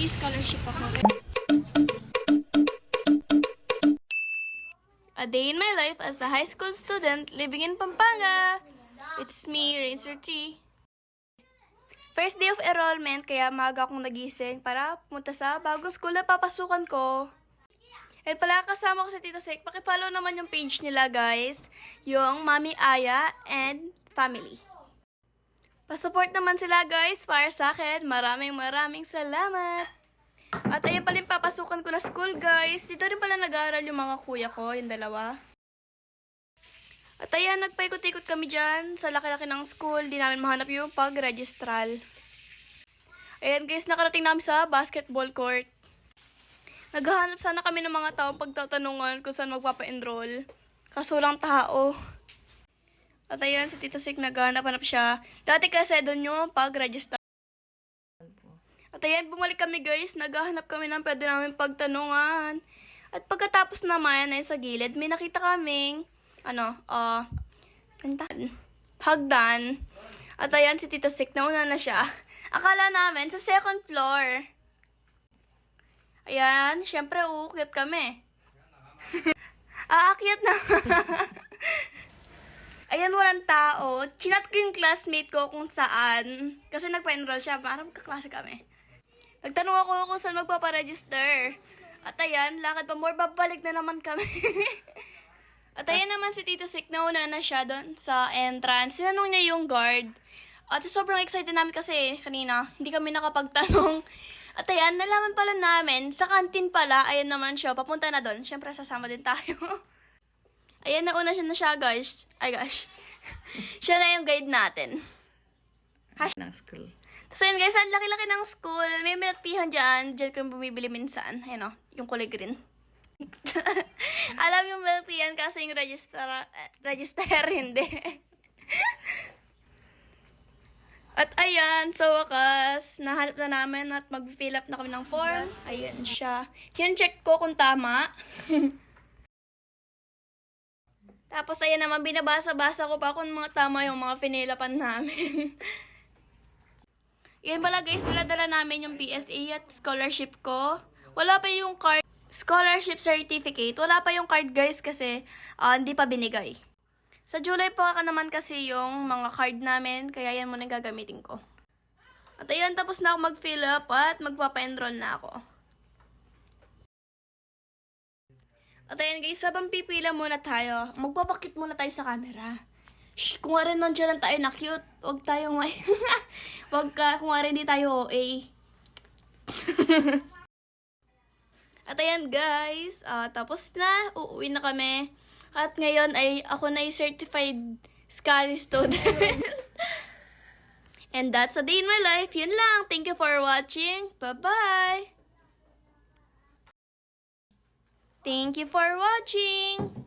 May scholarship ako. A day in my life as a high school student living in Pampanga. It's me, Racer 3. First day of enrollment, kaya maaga akong nagising para pumunta sa bagong school na papasukan ko. And pala kasama ko si Tita Sek, pakifollow naman yung page nila guys, yung Mami Aya and Family. Pasupport naman sila guys para sa akin. Maraming salamat. At ayun pala yung papasukan ko na school guys. Dito rin pala nag-aaral yung mga kuya ko, yung dalawa. At ayan, nagpaikot-ikot kami dyan sa laki-laki ng school. Di namin mahanap yung pag-registral. Ayan guys, nakarating namin sa basketball court. Naghahanap sana kami ng mga tao pagtatanungan kung saan magpapa-enroll. Kaso lang tao. At ayan, si Tita Sik naghahanap-hanap siya. Dati kasi doon yung pag-register. At ayan, bumalik kami guys. Naghahanap kami ng pwede namin pagtanungan. At pagkatapos naman ay sa gilid, may nakita kaming hagdan. At ayan, si Tita Sik, nauna na siya. Akala namin sa second floor. Ayan, syempre uukyat kami. Aakyat na. Ayan, walang tao. Chinat ko yung classmate ko kung saan. Kasi nagpa-enroll siya. Parang kaklase kami. Nagtanong ako kung saan magpaparegister. At ayan, lakad pa more. Babalik na naman kami. At ayan naman si Tita Sik, nauna na siya doon sa entrance. Sinanong niya yung guard. At sobrang excited namin kasi kanina, hindi kami nakapagtanong. At ayan, nalaman pala namin, sa kantin pala, ayan naman siya, papunta na doon. Siyempre, sasama din tayo. Ayan, nauna siya na siya, guys. Ay, gosh. Siya na yung guide natin. Ng school. Tapos ayun, guys, ang laki-laki ng school. May milktihan dyan. Dyan kung bumibili minsan. Ayan o, yung kulay green. Alam yung milktihan kasi yung register hindi. At ayan, sa wakas, nahanap na namin at mag-fill up na kami ng form. Ayan siya. Check ko kung tama. Tapos ayan naman, binabasa-basa ko pa kung mga tama yung mga pinilapan namin. Yan pala guys, dala namin yung PSA at scholarship ko. Wala pa yung card, scholarship certificate. Wala pa yung card guys kasi hindi pa binigay. Sa July pa ka naman kasi yung mga card namin, kaya yan muna gagamitin ko. At ayan, tapos na ako mag-fill up at magpapa-enroll na ako. At ayan guys, sabang pipila muna tayo, magpapakit muna tayo sa camera. Shh, kung nga rin nandiyan lang tayo na cute, huwag tayong may... kung nga rin hindi tayo OA. At ayan guys, tapos na, uuwi na kami. At ngayon ay ako na certified Scary student. And that's a day in my life. Yun lang. Thank you for watching. Bye-bye! Thank you for watching!